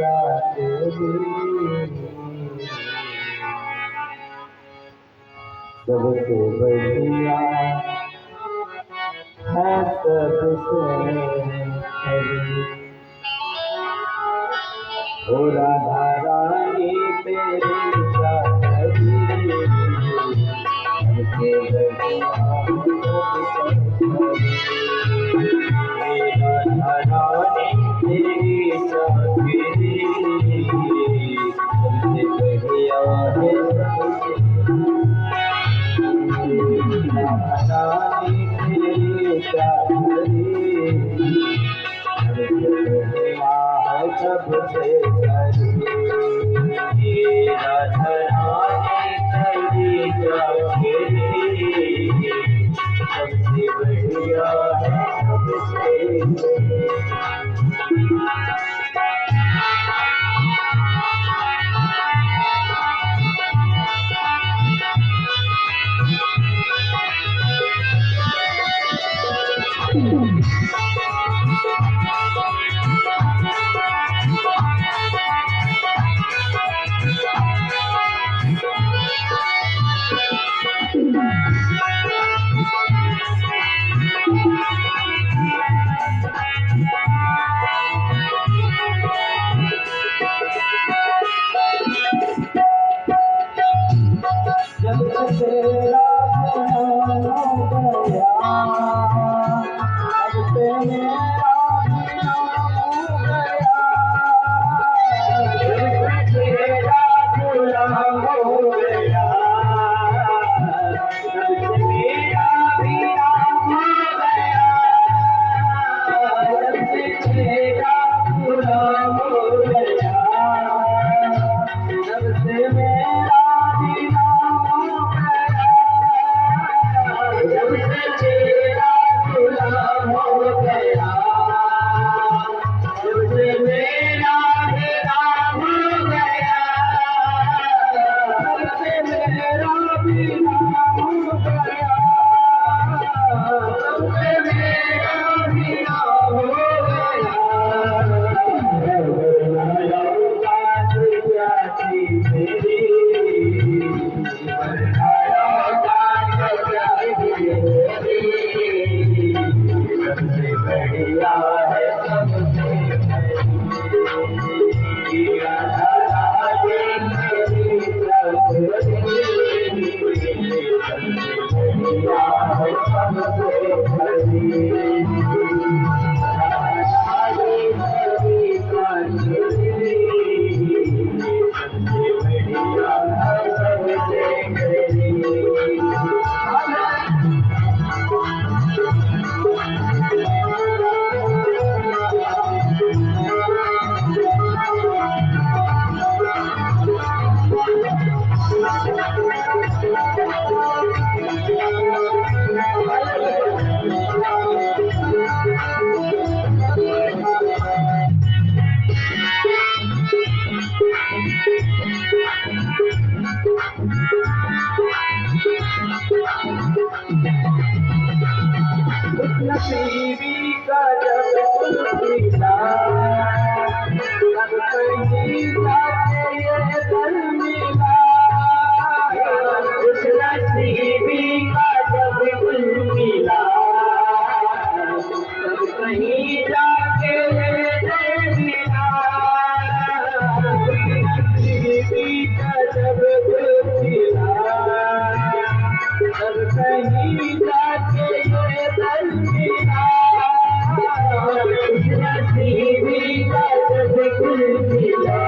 चाकरी सबसे बढ़िया है सबसे खरी। ओ राधा रानी तेरी चाकरी सबसे बढ़िया राधा रानी तेरी चाकरी सबसे बढ़िया है रानी तेरी चाकरी सबसे खरी। राधा रानी तेरी चाकरी सबसे बढ़िया है सबसे जब तेरा प्यार हो गया तब से मेरा बिना हो गया। जब तेरा गुलाम हो गया तब से मेरा बिना हो गया। जब तेरा गुलाम हो गया तब से मेरा बिना जब से तेरा गुलाम हो गया जब से मेरा गुलाम हो गया जब से मेरा गुलाम हो गया जब से मेरा गुलाम हो गया। सबसे बढ़िया है सबसे खरी। राधा रानी तेरी चाकरी सबसे बढ़िया है सबसे खरी। राधा रानी तेरी चाकरी सबसे बढ़िया है सबसे खरी। नसीबी का जब मिला तब कहीं जाके ये दर मिला। उस नसीबी का जब मिला तब कहीं जाके ये दर मिला। उस नसीबी का जब मिला तब कहीं जाके ये दर मिला। नसीबी का जब मिला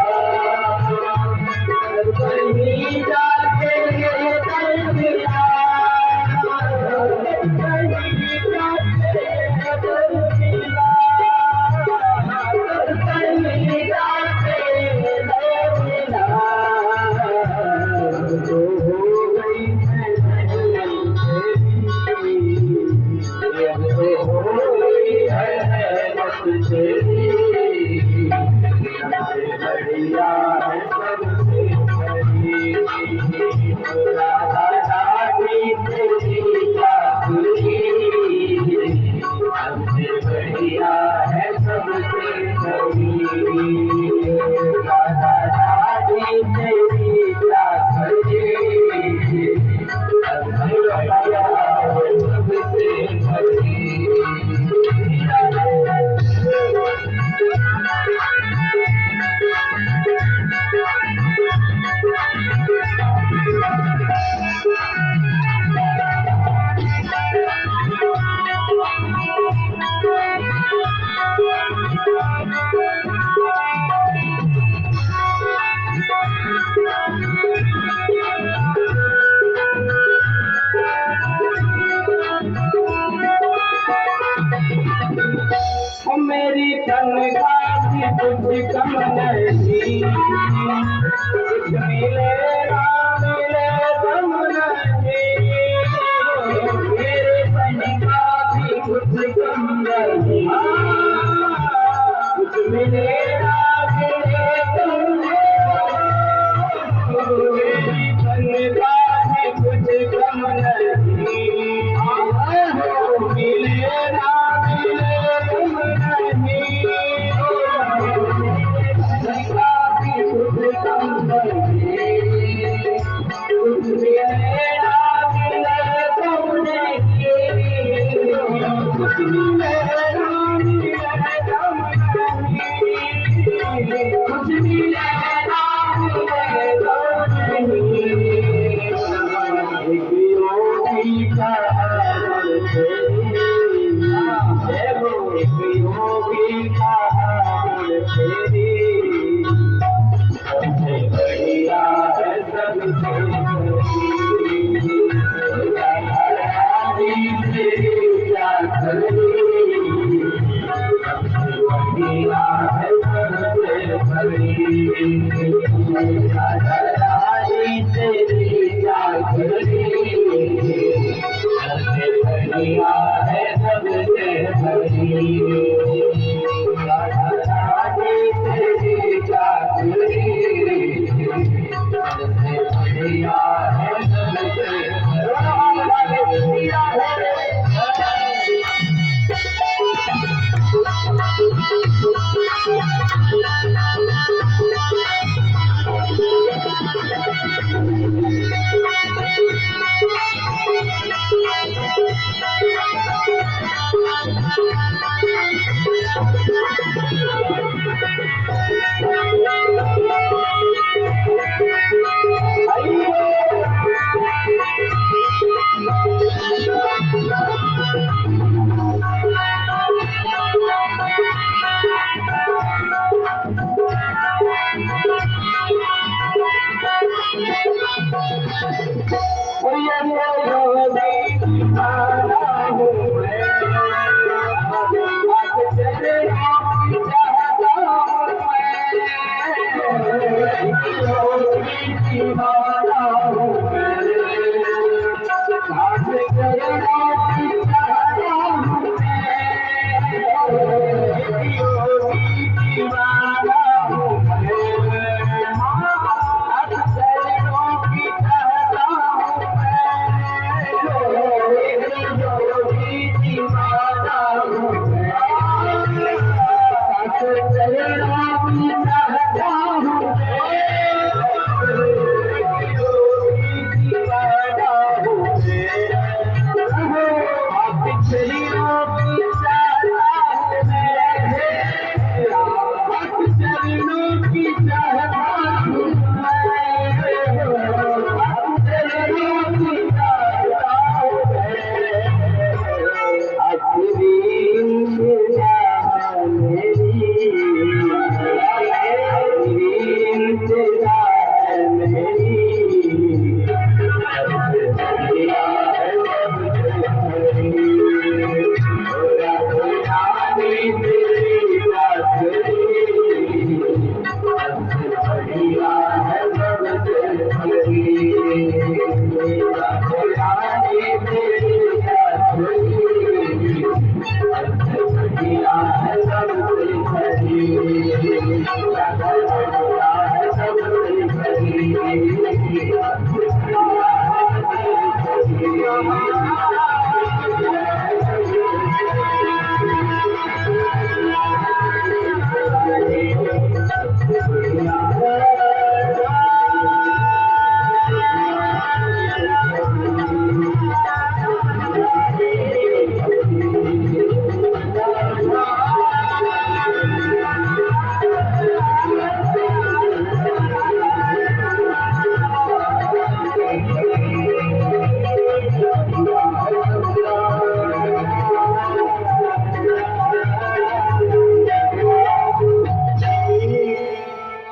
तब कहीं जाके ये दर मिला। कहीं जाके ये दर मिला तब कहीं जाके ये दर मिला। तो हो गई है सबसे बढ़िया है सबसे खरी। राधा रानी तेरी चाकरी सबसे बढ़िया है सबसे खरी। कम नहीं, कुछ मिले ना मिले कम नहीं, मेरे बन का भी कुछ कम नहीं, कुछ मिले ना मिले कम नहीं, मेरी बन का भी कुछ कम नहीं, मिले ना मिले कम नहीं,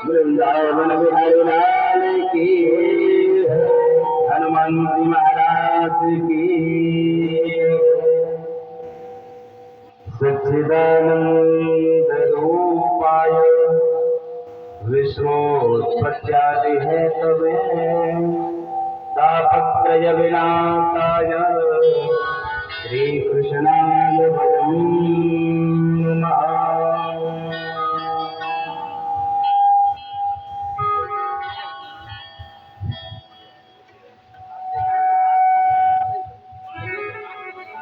वृंदावन बिहारी लाल की, हनुमान जी महाराज की। सच्चिदानंद रूपाय विश्वोत्पत्त्यादि हेतवे तापत्रय विनाशाय श्रीकृष्णाय वयं नमः।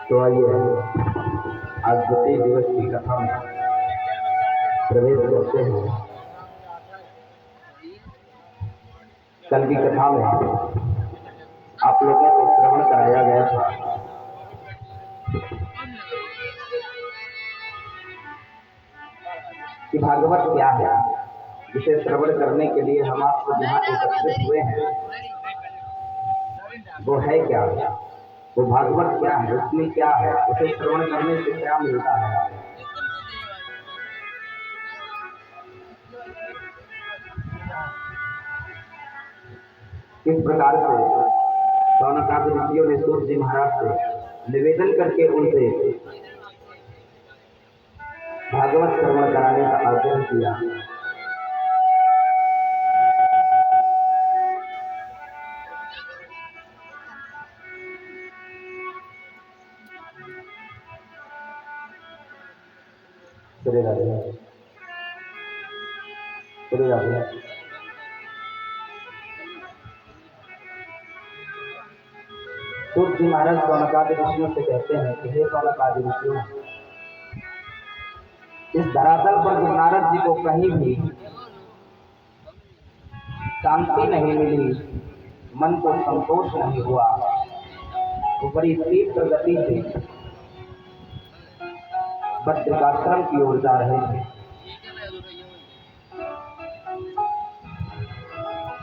तो आइए आज द्वितीय दिवस की कथा में प्रवेश करते हैं। कल की कथा में आप लोगों को श्रवण कराया गया था कि भागवत क्या है, जिसे श्रवण करने के लिए हम आपको जहाँ एकत्रित हुए हैं वो है क्या, वो भागवत क्या है, उसमें क्या है, उसे श्रवण करने से क्या मिलता है। किस प्रकार से शौनकादि ऋषियों ने सूत जी महाराज से निवेदन करके उनसे भागवत श्रवण कराने का आग्रह किया। सूत जी महाराज शौनकादि ऋषियों से कहते हैं कि हे शौनकादि ऋषियों, इस धरातल पर जब नारद जी को कहीं भी शांति नहीं मिली, मन को संतोष नहीं हुआ, तो बड़ी तीव्र गति से बद्रिकाश्रम की ओर जा रहे थे।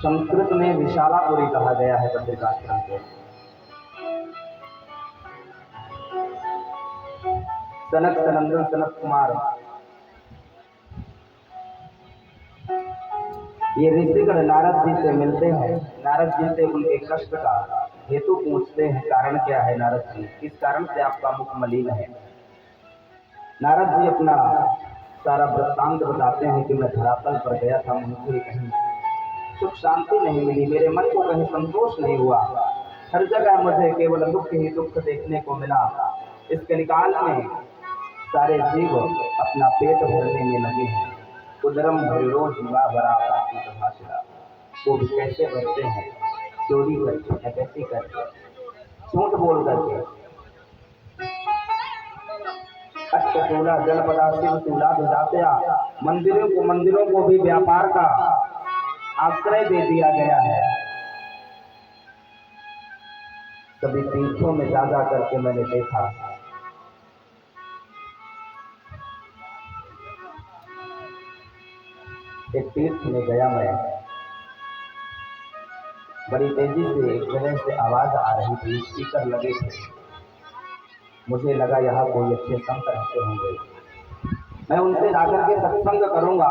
संस्कृत में विशालापुरी कहा गया है बद्रिकाश्रम को। सनक सनंदन सनत कुमार ये ऋषिगण नारद जी से मिलते हैं, नारद जी से उनके कष्ट का हेतु पूछते हैं। कारण क्या है नारद जी, किस कारण से आपका मुख मलिन है। नारद जी अपना सारा वृत्तांत बताते हैं कि मैं धरातल पर गया था, मुझे कहीं सुख शांति नहीं मिली, मेरे मन को कहीं संतोष नहीं हुआ, हर जगह मुझे केवल दुख ही दुख देखने को मिला। इस कलिकाल में सारे जीव अपना पेट भरने में लगे हैं। उदरम भरो जीवा बराबर की भाषा, वो भी कैसे भरते हैं, चोरी करके, डकैती करके, झूठ बोल करके। अष्टचूला जनपदा शिव चूला भिजात्या, मंदिरों को भी व्यापार का आश्रय दे दिया गया है। सभी तीर्थों में जा करके मैंने देखा, एक तीर्थ में गया मैं, बड़ी तेजी से एक जगह से आवाज आ रही थी, स्पीकर लगे थे। मुझे लगा यहाँ कोई अच्छे संत रहते होंगे, मैं उनसे जाकर के सत्संग करूंगा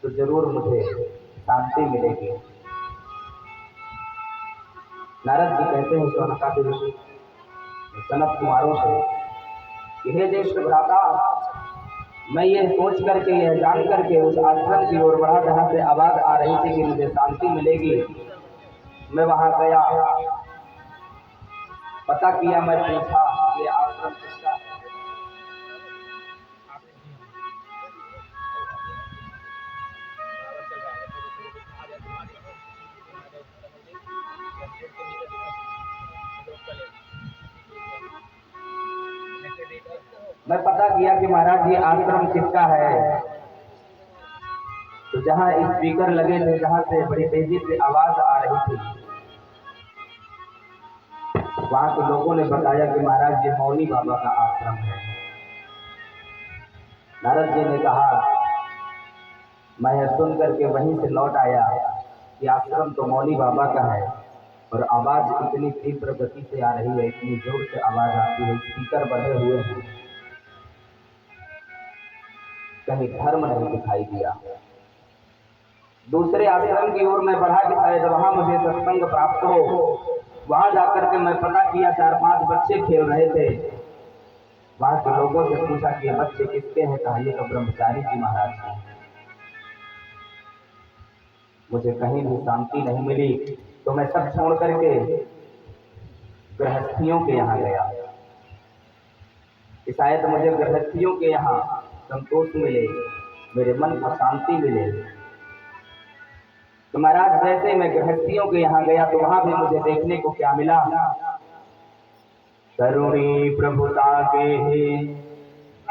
तो जरूर मुझे शांति मिलेगी। नारद जी कहते हैं शौनकादि ऋषि सनत कुमारों से कि हे ज्येष्ठ भ्राता, मैं ये सोच करके, यह जान करके उस आश्रम की ओर बढ़ा जहाँ से आवाज आ रही थी कि मुझे शांति मिलेगी। मैं वहां गया, पता किया, मैं पूछा ये आश्रम किसका है। मैं पता किया कि महाराज ये आश्रम किसका है। तो जहाँ स्पीकर लगे थे, जहाँ से बड़ी तेजी से आवाज आ रही थी, वहां के लोगों ने बताया कि महाराज ये मौनी बाबा का आश्रम है। नारद जी ने कहा, मैं सुन करके वहीं से लौट आया कि आश्रम तो मौनी बाबा का है, और आवाज इतनी तीव्र गति से आ रही है, इतनी जोर से आवाज आती है, स्पीकर बंधे हुए हैं, कहीं धर्म नहीं दिखाई दिया। दूसरे आश्रम की ओर मैं बढ़ा कि शायद वहां मुझे सत्संग प्राप्त हो। वहां जाकर के मैं पता किया, 4-5 बच्चे खेल रहे थे। वहां के लोगों से पूछा कि ये बच्चे किसके हैं, कहा ये तो ब्रह्मचारी जी महाराज हैं। मुझे कहीं भी शांति नहीं मिली, तो मैं सब छोड़ करके गृहस्थियों के यहाँ गया कि शायद मुझे गृहस्थियों के यहाँ संतोष मिले, मेरे मन को शांति मिले। तो महाराज जैसे मैं गृहस्थियों के यहाँ गया तो वहां भी मुझे देखने को क्या मिला, तरुणी प्रभुता के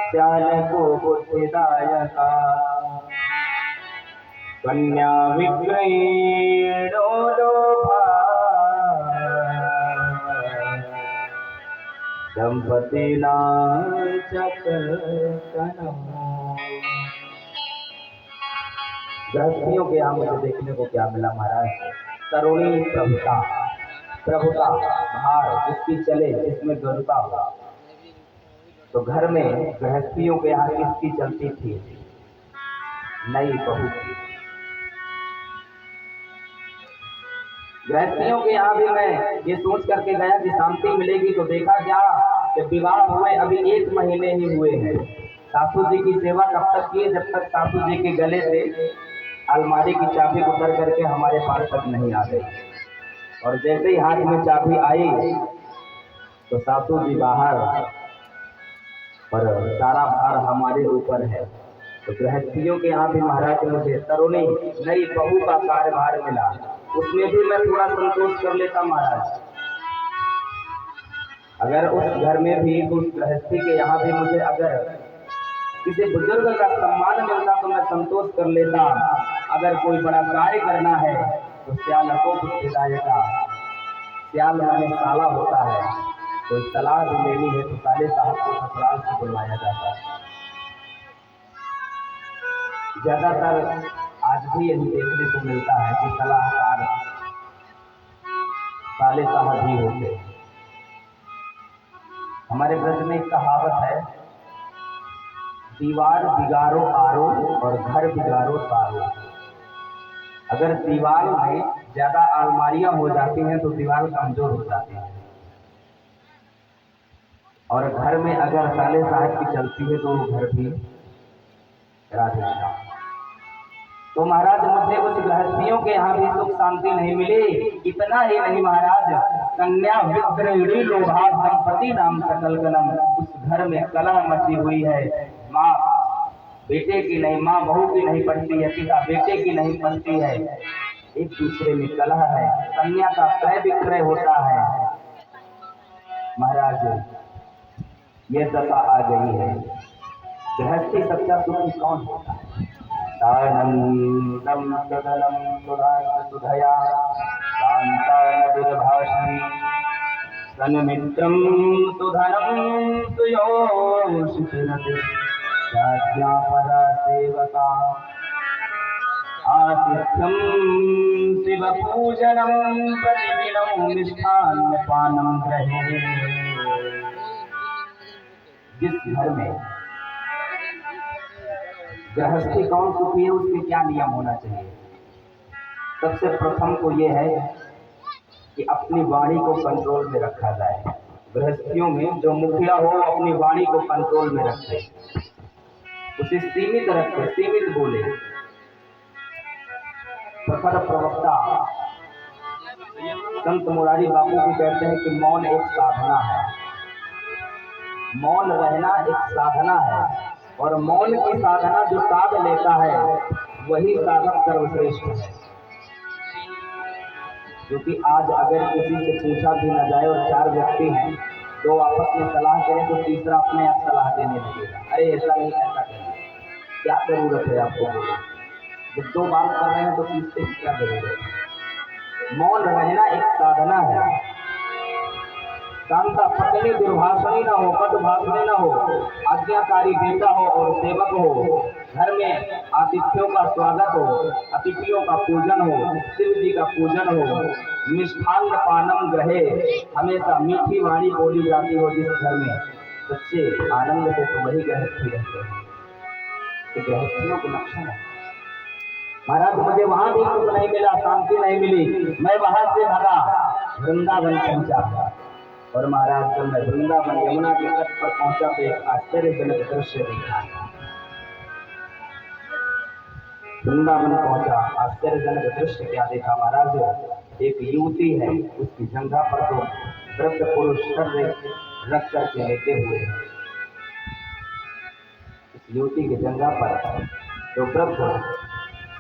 श्याल को बुद्धिदायका, कन्या विग्रहीणो लोभा, दंपति गृहस्थियों के यहाँ मुझे देखने को क्या मिला महाराज, तरुणी प्रभुता, प्रभुता भार जिसकी चले, जिसमें गरुता हो। तो घर में गृहस्थियों के यहाँ किसकी चलती थी? नई बहू की। गृहस्थियों के यहाँ भी मैं ये सोच करके गया कि शांति मिलेगी, तो देखा क्या कि विवाह हुए अभी 1 महीने ही हुए हैं। सासू जी की सेवा कब तक की, जब तक सासू जी के गले से अलमारी की चाबी उतर करके हमारे पास तक नहीं आ गई। और जैसे ही हाथ में चाबी आई तो सासू जी बाहर और सारा भार हमारे ऊपर है। तो गृहस्थियों के यहाँ भी महाराज मुझे तरुणी नई बहू का कार्यभार मिला, उसमें भी मैं थोड़ा संतोष कर लेता महाराज। अगर उस घर में भी, उस गृहस्थी के यहाँ भी मुझे अगर किसी बुजुर्ग का सम्मान मिलता तो मैं संतोष कर लेता। अगर कोई बड़ा कार्य करना है तो श्याल को बुद्धिदायका, श्याल माने साला होता है, तो सलाह भी लेनी है तो साले साहब को ससुराल से बुलवाया जाता है। ज्यादातर आज भी यही देखने को मिलता है कि सलाहकार साले साहब ही होते। हमारे ब्रज में एक कहावत है, दीवार बिगाड़ो आरो और घर बिगाड़ो सारो। अगर दीवार में ज्यादा अलमारियां हो जाती हैं तो दीवार कमजोर हो जाती है, और घर में अगर साले साहब की चलती है तो वो घर भी राधेश्याम। तो महाराज मुझे उस गृहस्थियों के यहाँ भी सुख शांति नहीं मिली। इतना ही नहीं महाराज, कन्या विग्रहिणी लोभा दंपति नाम सकल गलम, उस घर में कलह मची हुई है। माँ बेटे की नहीं, माँ बहू की नहीं पढ़ती है, पिता बेटे की नहीं पढ़ती है, एक दूसरे में कलह है, कन्या का क्रय विक्रय होता है। महाराज ये दशा आ गई है। गृहस्थी सच्चा सुखी कौन होता है? सानंदम सदलम सुधया शांतानभिर्भाषणी सन्मित्रं सुधनं सुयोषितिरते राज्ञापदा सेवका आतिथ्यं शिवपूजनं प्रतिदिनं मिष्टान्नपानं गृहे। जिस घर में गृहस्थी कौन सुखी है, उसके क्या नियम होना चाहिए? सबसे प्रथम तो ये है कि अपनी वाणी को कंट्रोल में रखा जाए। गृहस्थियों में जो मुखिया हो अपनी वाणी को कंट्रोल में रखे, उसे सीमित रखे, सीमित बोले। प्रखर प्रवक्ता संत मुरारी बापू भी कहते हैं कि मौन एक साधना है, मौन रहना एक साधना है, और मौन की साधना जो साध लेता है वही साधक सर्वश्रेष्ठ है। क्योंकि आज अगर किसी से पूछा भी न जाए और 4 व्यक्ति हैं, 2 आपस में सलाह करें तो तीसरा अपने आप सलाह देने लगेगा, अरे ऐसा नहीं ऐसा करें, क्या जरूरत है आपको बोलने? जब 2 बात कर रहे हैं तो तीसरे की क्या जरूरत है? मौन रहना एक साधना है। शांता पत्नी दुर्भाषणी न हो, कटुभाषणी न हो, आज्ञाकारी बेटा हो और सेवक हो, घर में आतिथ्यों का स्वागत हो, अतिथियों का पूजन हो, शिव जी का पूजन हो, मिष्ठान्न पानम ग्रहे, हमेशा मीठी वाणी बोली जाती हो। जिस घर में सच्चे आनंद से तो वही गृहस्थी रहते हैं। तो गृहस्थियों के लक्षण है महाराज। मुझे वहां भी सुख नहीं मिला, शांति नहीं मिली। मैं वहां से भागा, वृंदावन पहुंचा, और महाराज जब मैं वृंदावन यमुना के तट पर पहुंचा तो एक आश्चर्यजनक दृश्य देखा। वृंदावन पहुंचा। आश्चर्यजनक दृश्य क्या देखा महाराज। एक युवती है, उसकी जंघा पर तो वृद्ध पुरुष सर रख करके लेटे हुए हैं। इस युवती की जंघा पर तो वृद्ध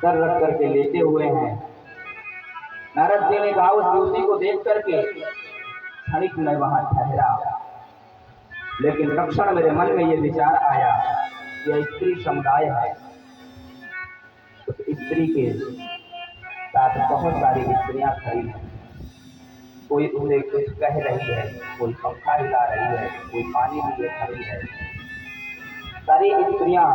सर रख करके लेटे हुए हैं। नारद जी ने कहा, उस युवती को देख करके क्षणिक में वहां ठहरा, लेकिन तत्क्षण मेरे मन में ये विचार आया कि यह स्त्री समुदाय है। उस स्त्री के साथ बहुत सारी स्त्रियां खड़ी हैं। कोई उसे कुछ कह रही है, कोई पंखा हिला रही है, कोई पानी लिए खड़ी है। सारी स्त्रियां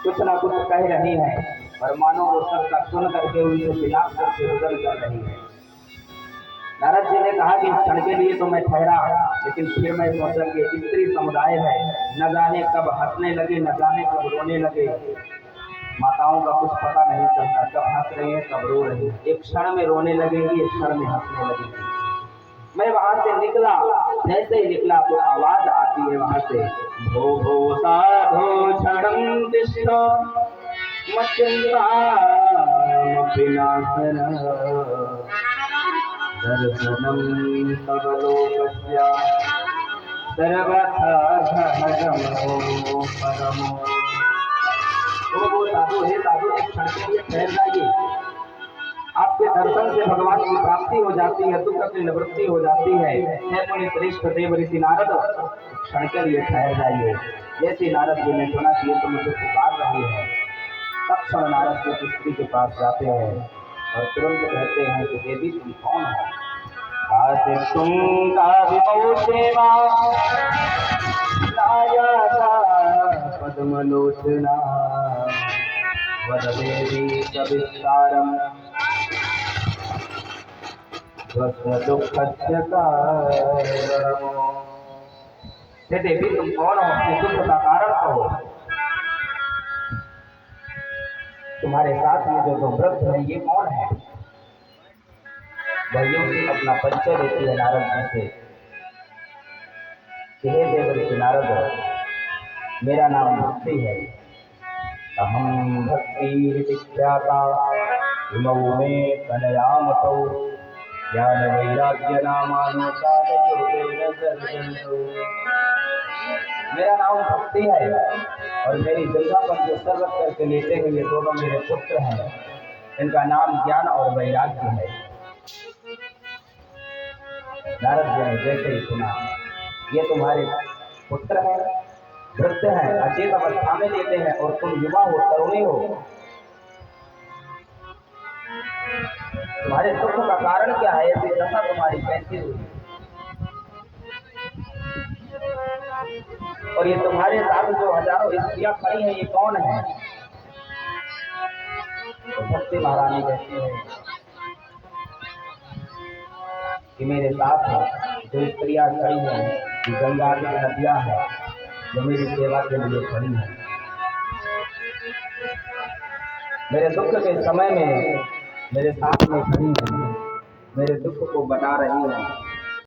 कुछ ना कुछ कह रही हैं और मानो वो सबका सुन करके उनसे विलाप करके रुदन कर रही है। नारद जी ने कहा कि क्षण के लिए तो मैं ठहरा, लेकिन फिर मैं सोचा कि स्त्री समुदाय है, न जाने कब हंसने लगे, न जाने कब रोने लगे। माताओं का कुछ पता नहीं चलता, कब हंस रही है कब रो रही है। एक क्षण में रोने लगेगी, एक क्षण में हंसने लगेगी। मैं वहां से निकला, जैसे ही निकला तो आवाज आती है वहां से, भो भो साधो क्षणं तिष्ठ मच्चिन्तामपिनाशन दर्शनं तव लोकस्य सर्वथा घनमो परमो। वो साधु, हे साधु, एक क्षण के लिए ठहर जाइए। आपके दर्शन से भगवान की प्राप्ति हो जाती है, दुख की निवृत्ति हो जाती है। हे मुनि श्रेष्ठ देव ऋषि नारद, क्षण के लिए ठहर जाइए। जैसे नारद जी ने सुना कि ये तो मुझे पुकार रही है, तत्क्षण नारद जी उस स्त्री के पास जाते हैं और तुरंत कहते हैं कि देवी तुम कौन हो? तुम का विमोचेवा पद्मलोचना वददेवी सविस्तारम दुःखस्य कारणम्। हे देवी तुम कौन हो? अपने दुख का कारण कहो। तुम्हारे साथ में जो दो वृद्ध है ये कौन है? वह युवती अपना परिचय देती है नारद जी से कि हे देव ऋषि नारद, मेरा नाम भक्ति है। अहम भक्ति विख्याता इमौ मे तनयामतौ ज्ञान वैराग्य नामानो मेरा नाम भक्ति है और मेरी जगह पर जो सर रख करके लेटे हैं ये दोनों मेरे पुत्र हैं। इनका नाम ज्ञान और वैराग्य है। नारद जी ने जैसे ही सुना ये तुम्हारे पुत्र हैं, वृद्ध हैं, अचेत अवस्था में लेते हैं और तुम युवा हो, तरुणी हो, तुम्हारे दुख का कारण क्या है? ऐसी दशा तुम्हारी कैसी हुई? और ये तुम्हारे साथ जो हजारों स्त्रियां खड़ी हैं ये कौन है? तो भक्ति महारानी कहती है कि मेरे साथ जो स्त्रियां खड़ी हैं ये गंगा की नदियां हैं जो मेरी सेवा के लिए खड़ी हैं। मेरे दुख के समय में मेरे साथ में खड़ी हैं, मेरे दुख को बता रही हैं।